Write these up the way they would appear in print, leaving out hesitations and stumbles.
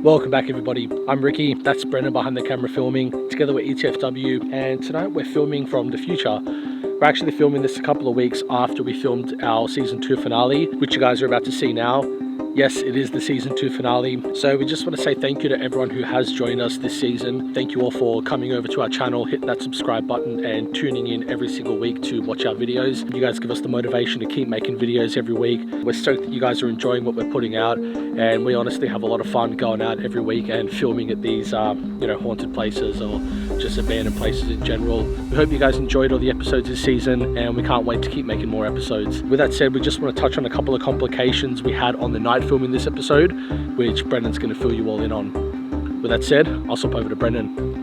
Welcome back everybody, I'm Ricky, that's Brendan behind the camera filming, together with ETFW, and tonight we're filming from the future. We're actually filming this a couple of weeks after we filmed our season 2 finale, which you guys are about to see now. Yes, it is the season 2 finale. So we just want to say thank you to everyone who has joined us this season. Thank you all for coming over to our channel, hit that subscribe button and tuning in every single week to watch our videos. You guys give us the motivation to keep making videos every week. We're stoked that you guys are enjoying what we're putting out, and we honestly have a lot of fun going out every week and filming at these haunted places or just abandoned places in general. We hope you guys enjoyed all the episodes this season, and we can't wait to keep making more episodes. With that said, we just want to touch on a couple of complications we had on the night filming this episode, which Brendan's going to fill you all in on. With that said, I'll swap over to Brendan.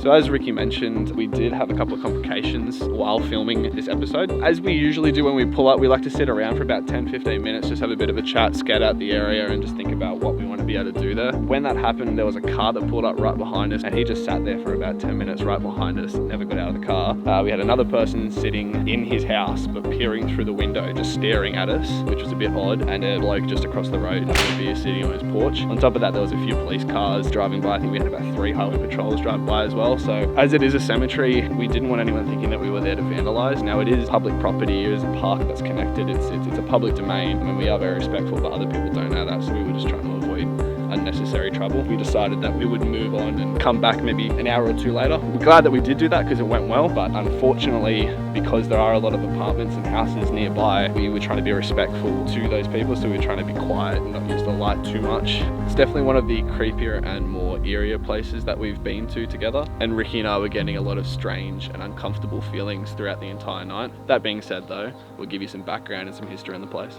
So as Ricky mentioned, we did have a couple of complications while filming this episode. As we usually do when we pull up, we like to sit around for about 10-15 minutes, just have a bit of a chat, scout out the area and just think about what we want to be able to do there. When that happened, there was a car that pulled up right behind us and he just sat there for about 10 minutes right behind us, never got out of the car. We had another person sitting in his house but peering through the window, just staring at us, which was a bit odd, and a bloke just across the road having a beer sitting on his porch. On top of that, there was a few police cars driving by. I think we had about 3 highway patrols drive by as well. So as it is a cemetery, we didn't want anyone thinking that we were there to vandalize. Now it is public property, it is a park that's connected, it's a public domain, and we are very respectful, but other people don't know that, so we were just trying to avoid unnecessary trouble. We decided that we would move on and come back maybe an hour or two later. We're glad that we did do that because it went well, but unfortunately, because there are a lot of apartments and houses nearby, we were trying to be respectful to those people, so we were trying to be quiet and not use the light too much. It's definitely one of the creepier and more eerier places that we've been to together, and Ricky and I were getting a lot of strange and uncomfortable feelings throughout the entire night. That being said though, we'll give you some background and some history on the place.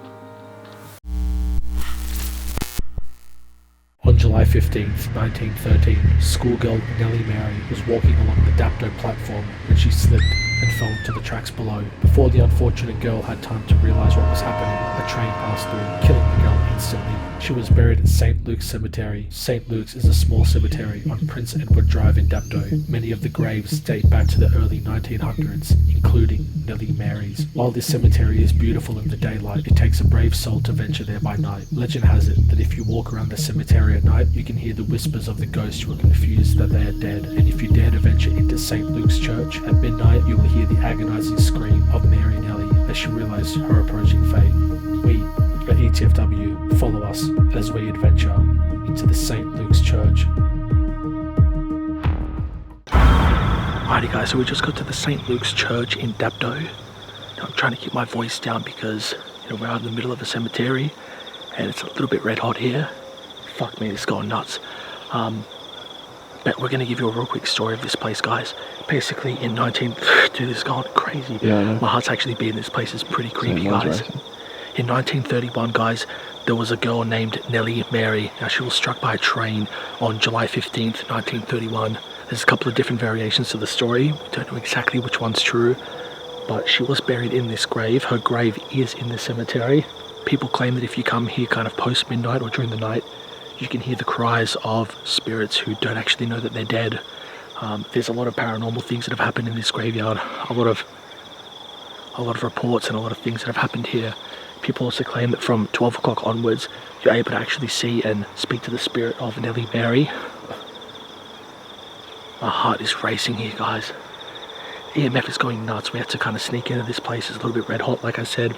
On July 15th, 1913, schoolgirl Nellie Mary was walking along the Dapto platform when she slipped and fell into the tracks below. Before the unfortunate girl had time to realise what was happening, a train passed through, killing the girl instantly. She was buried at St. Luke's Cemetery. St. Luke's is a small cemetery on Prince Edward Drive in Dapto. Many of the graves date back to the early 1900s, including Nellie Mary's. While this cemetery is beautiful in the daylight, it takes a brave soul to venture there by night. Legend has it that if you walk around the cemetery at night, you can hear the whispers of the ghosts who are confused that they are dead. And if you dare to venture into St. Luke's Church at midnight, you will hear the agonizing scream of Mary Nellie as she realized her approaching fate. We at ETFW follow us as we adventure into the St. Luke's Church. Alrighty guys, so we just got to the St. Luke's Church in Dapto. Now I'm trying to keep my voice down because we're out in the middle of a cemetery and it's a little bit red hot here. Fuck me, it's going nuts. But we're going to give you a real quick story of this place, guys. Basically in dude, this is going crazy. Yeah, I know. My heart's actually beating. This place is pretty creepy, guys. In 1931, guys, there was a girl named Nellie Mary. Now, she was struck by a train on July 15th, 1931. There's a couple of different variations to the story. We don't know exactly which one's true, but she was buried in this grave. Her grave is in the cemetery. People claim that if you come here kind of post midnight or during the night, you can hear the cries of spirits who don't actually know that they're dead. There's a lot of paranormal things that have happened in this graveyard. A lot of reports and a lot of things that have happened here. People also claim that from 12 o'clock onwards, you're able to actually see and speak to the spirit of Nellie Mary. My heart is racing here, guys. EMF is going nuts. We had to kind of sneak into this place. It's a little bit red hot, like I said.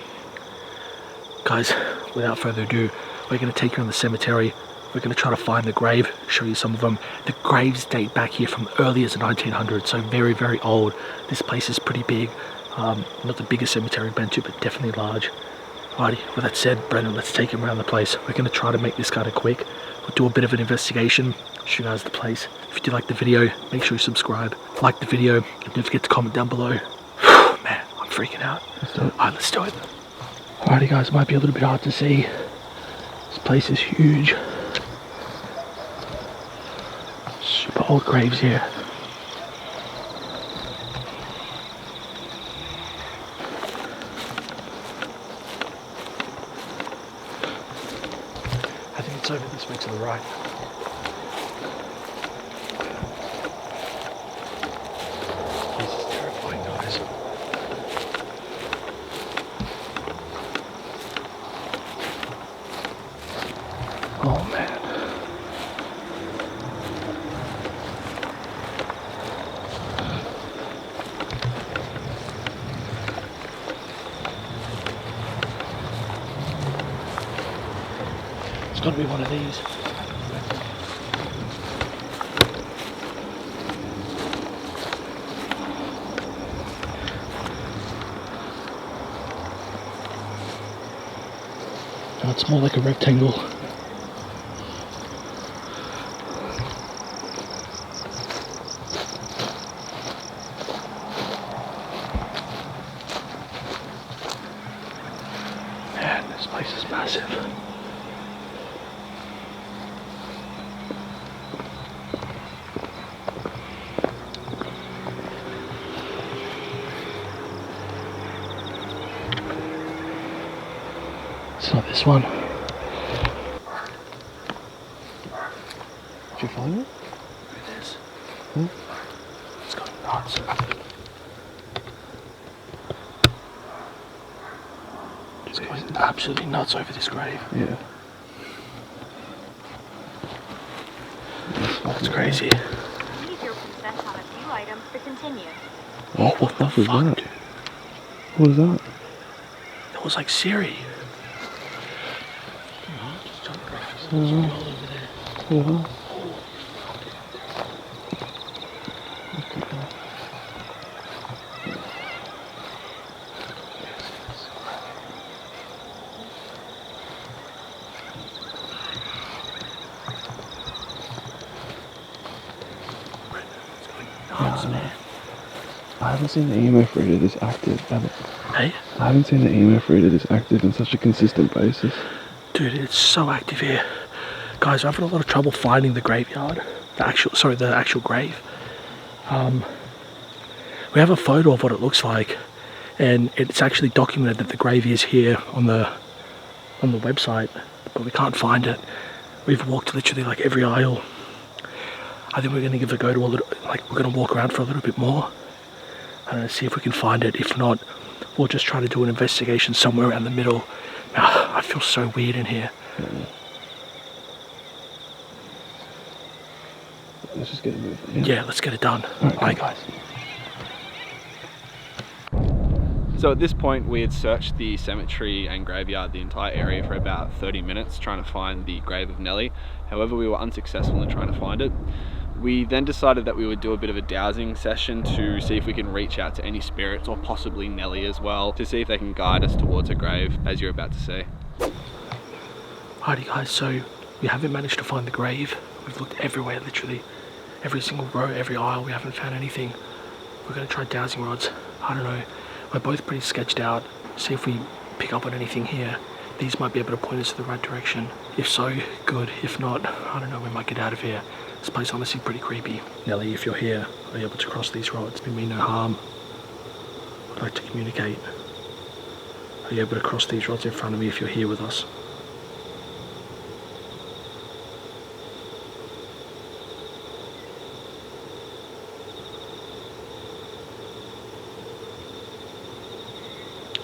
Guys, without further ado, we're going to take you around the cemetery. We're going to try to find the grave, show you some of them. The graves date back here from early as the 1900s, so very, very old. This place is pretty big. Not the biggest cemetery I've been to, but definitely large. Alrighty, with that said, Brendan, let's take him around the place. We're going to try to make this kind of quick. We'll do a bit of an investigation, show you guys the place. If you did like the video, make sure you subscribe, like the video, and don't forget to comment down below. Man, I'm freaking out. Alright, let's do it. Alrighty guys, it might be a little bit hard to see. This place is huge. Super old graves here. I think it's over this way to the right. This is terrifying, guys. Oh man. It's got to be one of these. No, it's more like a rectangle. Man, this place is massive. It's not this one. Did you find it? It is. Hmm? It's got nuts. It's going absolutely nuts over this grave. Yeah. That's crazy. Use your consent on a few items to continue. Oh, what the fuck, that? dude? What is that? That was like Siri. All over there. Yeah. Nuts, man. I haven't seen the EMF reader this active, have I? Hey? I haven't seen the EMF reader this active on such a consistent basis. Dude, it's so active here. Guys, I've had a lot of trouble finding the graveyard. The actual grave. We have a photo of what it looks like, and it's actually documented that the grave is here on the website, but we can't find it. We've walked literally like every aisle. I think we're going to give it a go to we're going to walk around for a little bit more. I don't know, see if we can find it. If not, we'll just try to do an investigation somewhere around the middle. I feel so weird in here. Let's just get it moving. Yeah, let's get it done. Alright, Bye, guys. So at this point we had searched the cemetery and graveyard, the entire area, for about 30 minutes trying to find the grave of Nellie. However, we were unsuccessful in trying to find it. We then decided that we would do a bit of a dowsing session to see if we can reach out to any spirits, or possibly Nellie as well, to see if they can guide us towards her grave, as you're about to see. Alrighty guys, so we haven't managed to find the grave. We've looked everywhere, literally. Every single row, every aisle, we haven't found anything. We're going to try dowsing rods. I don't know. We're both pretty sketched out. See if we pick up on anything here. These might be able to point us to the right direction. If so, good. If not, I don't know, we might get out of here. This place honestly pretty creepy. Nellie, if you're here, are you able to cross these rods? We mean no harm. I'd like to communicate. Are you able to cross these rods in front of me if you're here with us?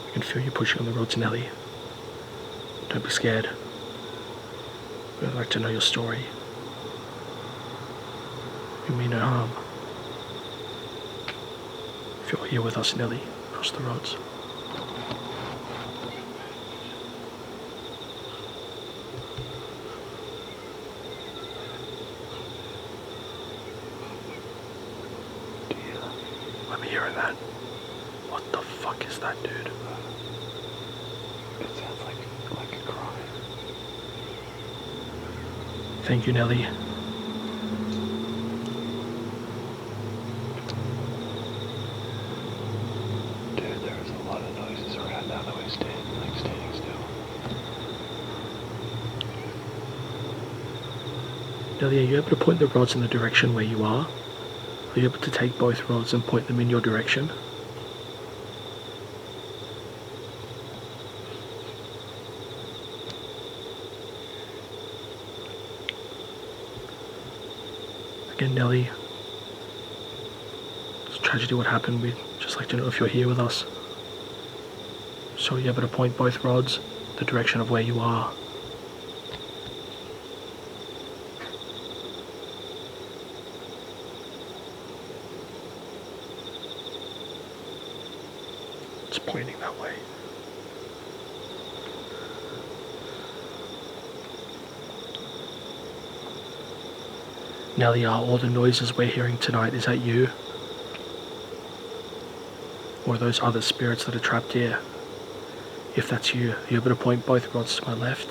I can feel you pushing on the rods, Nellie. Don't be scared. We'd like to know your story. You mean no harm. If you're here with us, Nellie, cross the rods. Do you hear that? I'm hearing that. What the fuck is that, dude? It sounds like a cry. Thank you, Nellie. Dude, there is a lot of noises around now that we're standing still. Nellie, are you able to point the rods in the direction where you are? Are you able to take both rods and point them in your direction? Again, Nellie, it's a tragedy what happened. We'd just like to know if you're here with us. So are you able to point both rods the direction of where you are? It's pointing that way. Nellie, are all the noises we're hearing tonight, is that you? Or are those other spirits that are trapped here? If that's you, are you able to point both rods to my left?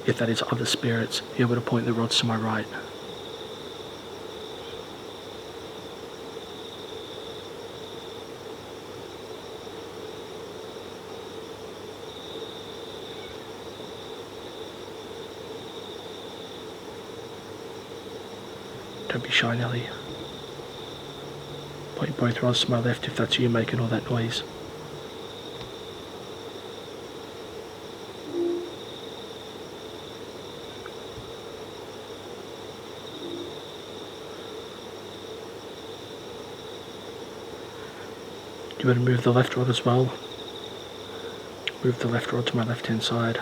If that is other spirits, are you able to point the rods to my right? Don't be shy, Nellie. Point both rods to my left if that's you making all that noise. Do you want to move the left rod as well? Move the left rod to my left hand side.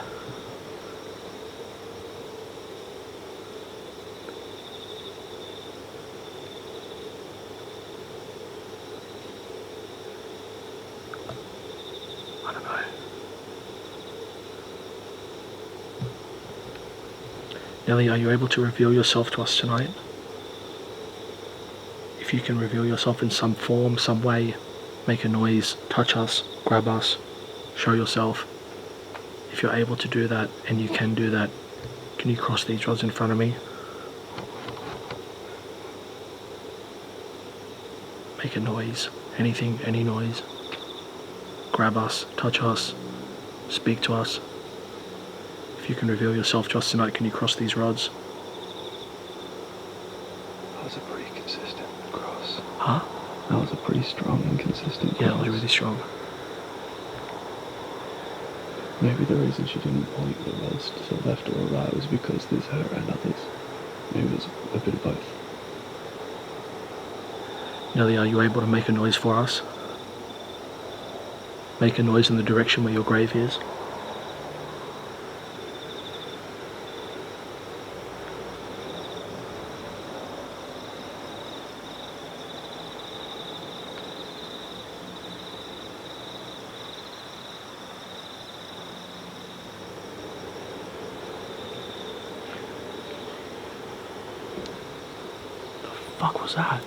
I don't know. Nellie, are you able to reveal yourself to us tonight? If you can reveal yourself in some form, some way, make a noise, touch us, grab us, show yourself. If you're able to do that, and you can do that, can you cross these rods in front of me? Make a noise, anything, any noise. Grab us, touch us, speak to us. If you can reveal yourself to us tonight, can you cross these rods? That was a pretty consistent cross. Huh? That was a pretty strong and consistent cross. Yeah, it was really strong. Maybe the reason she didn't point the rods to the left or right was because there's her and others. Maybe there's a bit of both. Nellie, are you able to make a noise for us? Make a noise in the direction where your grave is. The fuck was that?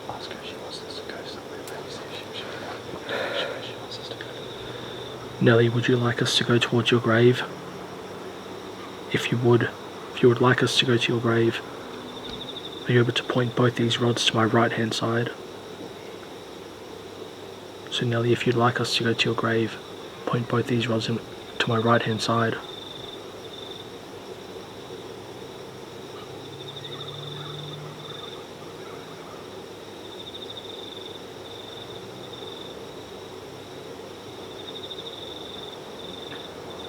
Ask her if she wants us to go somewhere. Maybe see if she wants us to go. Nellie, would you like us to go towards your grave? If you would like us to go to your grave, are you able to point both these rods to my right hand side? So Nellie, if you'd like us to go to your grave, point both these rods to my right hand side.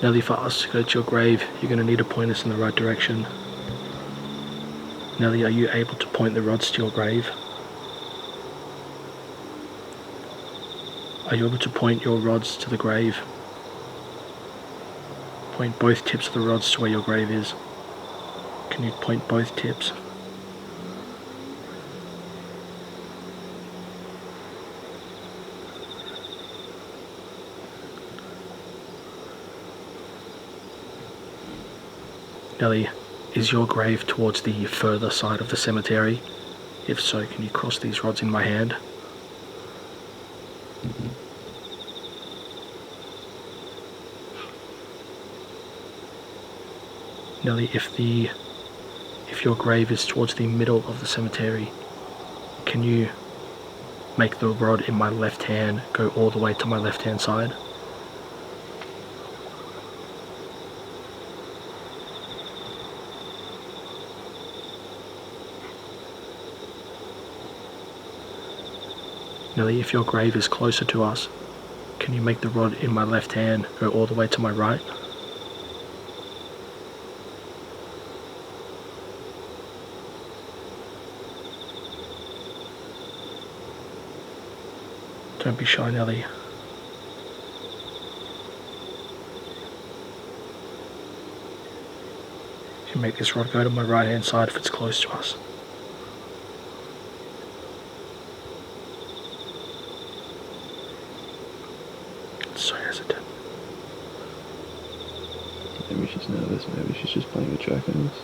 Nellie, for us to go to your grave, you're going to need to point us in the right direction. Nellie, are you able to point the rods to your grave? Are you able to point your rods to the grave? Point both tips of the rods to where your grave is. Can you point both tips? Nellie, is your grave towards the further side of the cemetery? If so, can you cross these rods in my hand? Nellie, if your grave is towards the middle of the cemetery, can you make the rod in my left hand go all the way to my left hand side? Nellie, if your grave is closer to us, can you make the rod in my left hand go all the way to my right? Don't be shy, Nellie. You make this rod go to my right hand side if it's close to us. So hesitant. Maybe she's nervous, maybe she's just playing a joke on us.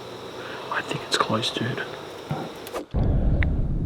I think it's close, dude.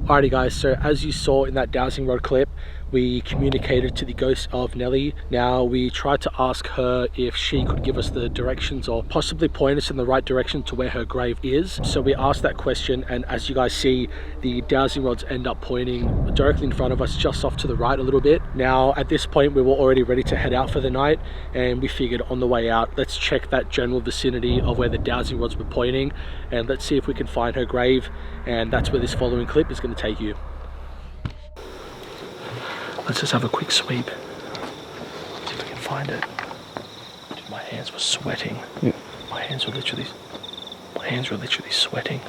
Alrighty guys, so as you saw in that dowsing rod clip, we communicated to the ghost of Nellie. Now we tried to ask her if she could give us the directions or possibly point us in the right direction to where her grave is. So we asked that question, and as you guys see, the dowsing rods end up pointing directly in front of us, just off to the right a little bit. Now at this point we were already ready to head out for the night, and we figured on the way out, let's check that general vicinity of where the dowsing rods were pointing, and let's see if we can find her grave. And that's where this following clip is going to take you. Let's just have a quick sweep. See if we can find it. Dude, my hands were sweating. Yeah. My hands were literally sweating.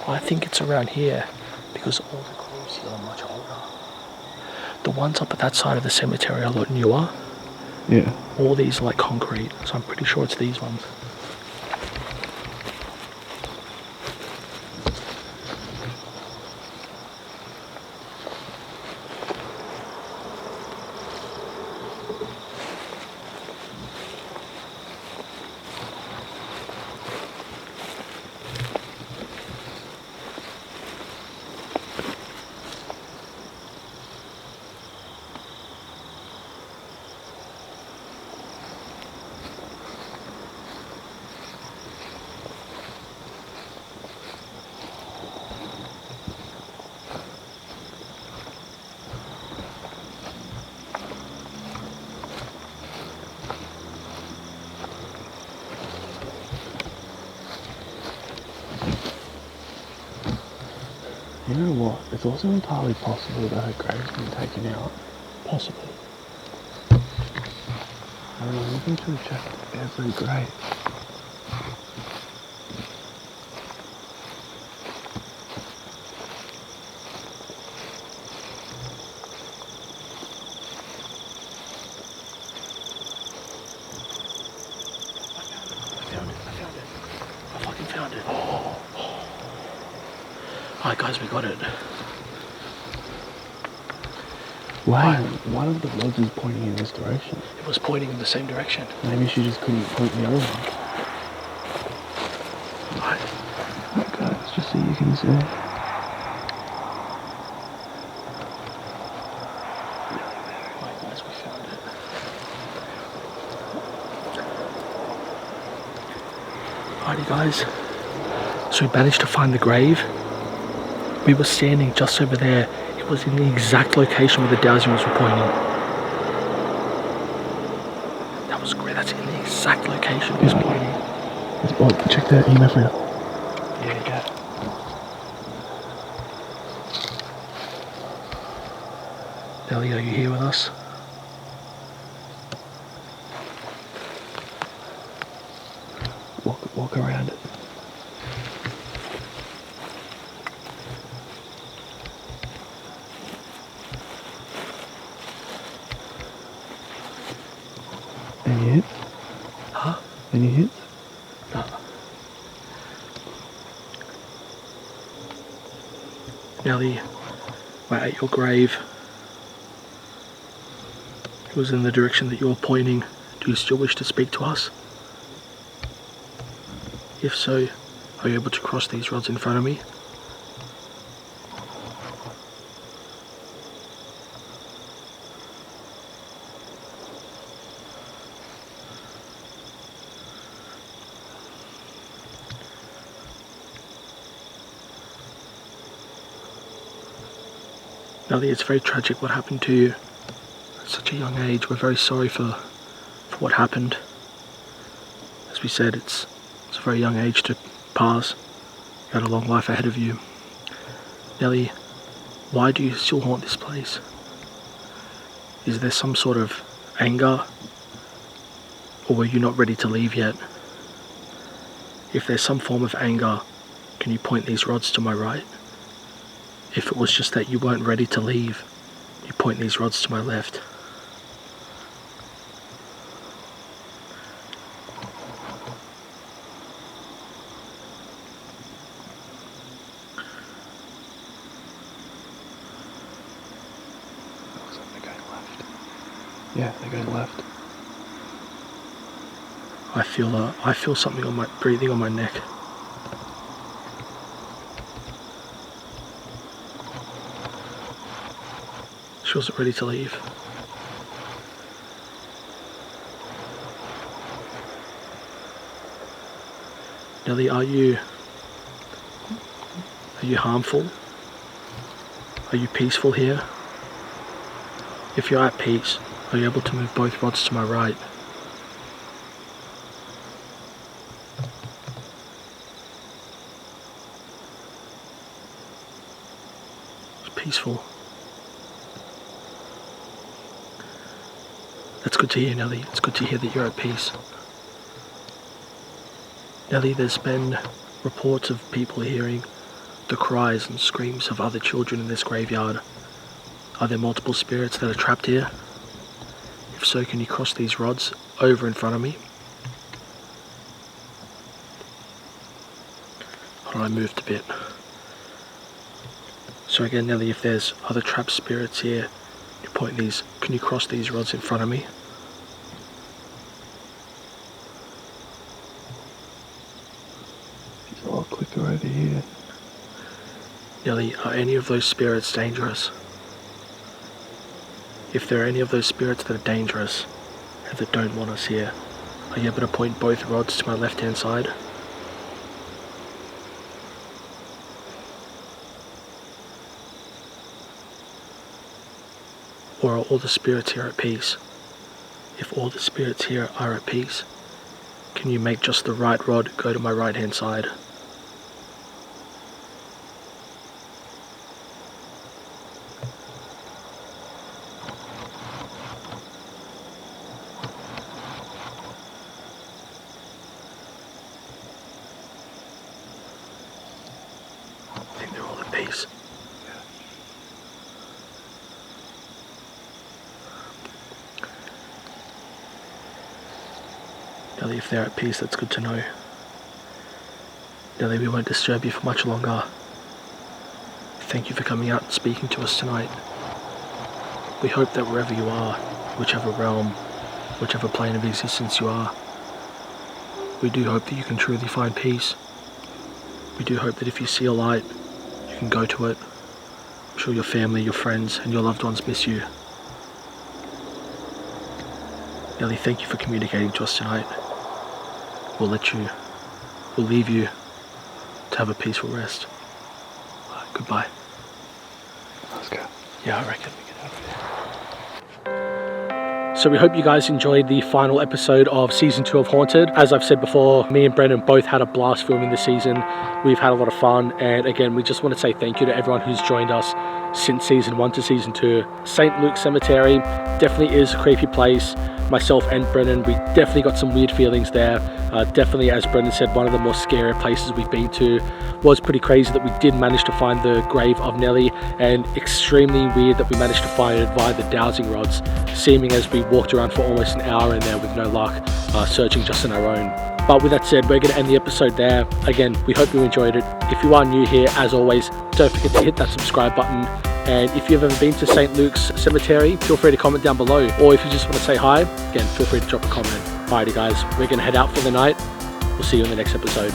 I think it's around here because all the graves here are much older. The ones up at that side of the cemetery are a lot newer. Yeah. All these are like concrete, so I'm pretty sure it's these ones. You know what? It's also entirely possible that her grave's been taken out. Possibly. I don't know, I'm looking to check every grave. I fucking found it. Alright guys, we got it. Why? One of the rods is pointing in this direction. It was pointing in the same direction. Maybe she just couldn't point the other one. Alright guys, just so you can see. Alright guys, we found it. Alrighty guys, so we managed to find the grave. We were standing just over there. It was in the exact location where the dowsing rods were pointing. That was great. That's in the exact location it was pointing. Oh, check that EMF reader. Yeah. Nellie, are you here with us? Walk around it. Any hits? Huh? Any hits? No. Nellie, we're at your grave. It was in the direction that you were pointing. Do you still wish to speak to us? If so, are you able to cross these rods in front of me? Nellie, it's very tragic what happened to you at such a young age. We're very sorry for what happened. As we said, it's a very young age to pass. You had a long life ahead of you. Nellie, why do you still haunt this place? Is there some sort of anger? Or were you not ready to leave yet? If there's some form of anger, can you point these rods to my right? If it was just that you weren't ready to leave, you point these rods to my left. Looks like they're going left. Yeah, they're going left. I feel something on my breathing on my neck. She wasn't ready to leave. Nellie, are you harmful? Are you peaceful here? If you're at peace, are you able to move both rods to my right? It's peaceful. That's good to hear, Nellie. It's good to hear that you're at peace. Nellie, there's been reports of people hearing the cries and screams of other children in this graveyard. Are there multiple spirits that are trapped here? If so, can you cross these rods over in front of me? Hold on, I moved a bit. So again, Nellie, if there's other trapped spirits here, can you cross these rods in front of me? It's a lot quicker over here. Nellie, are any of those spirits dangerous? If there are any of those spirits that are dangerous and that don't want us here, are you able to point both rods to my left-hand side? Or are all the spirits here at peace? If all the spirits here are at peace, can you make just the right rod go to my right-hand side? I think they're all at peace. Nellie, if they're at peace, that's good to know. Nellie, we won't disturb you for much longer. Thank you for coming out and speaking to us tonight. We hope that wherever you are, whichever realm, whichever plane of existence you are, we do hope that you can truly find peace. We do hope that if you see a light, you can go to it. I'm sure your family, your friends, and your loved ones miss you. Nellie, thank you for communicating to us tonight. We'll leave you to have a peaceful rest. Goodbye. Let's go. Yeah, I reckon we get out of here. So we hope you guys enjoyed the final episode of Season 2 of Haunted. As I've said before, me and Brendan both had a blast filming this season. We've had a lot of fun, and again, we just want to say thank you to everyone who's joined us since Season 1 to Season 2. St. Luke's Cemetery definitely is a creepy place. Myself and Brendan, we definitely got some weird feelings there. Definitely, as Brendan said, one of the more scary places we've been to. Was pretty crazy that we did manage to find the grave of Nellie, and extremely weird that we managed to find it via the dowsing rods, seeming as we walked around for almost an hour in there with no luck, searching just on our own. But with that said, we're going to end the episode there. Again, we hope you enjoyed it. If you are new here, as always, don't forget to hit that subscribe button. And if you've ever been to St. Luke's Cemetery, feel free to comment down below. Or if you just want to say hi, again, feel free to drop a comment. Alrighty guys, we're going to head out for the night. We'll see you in the next episode.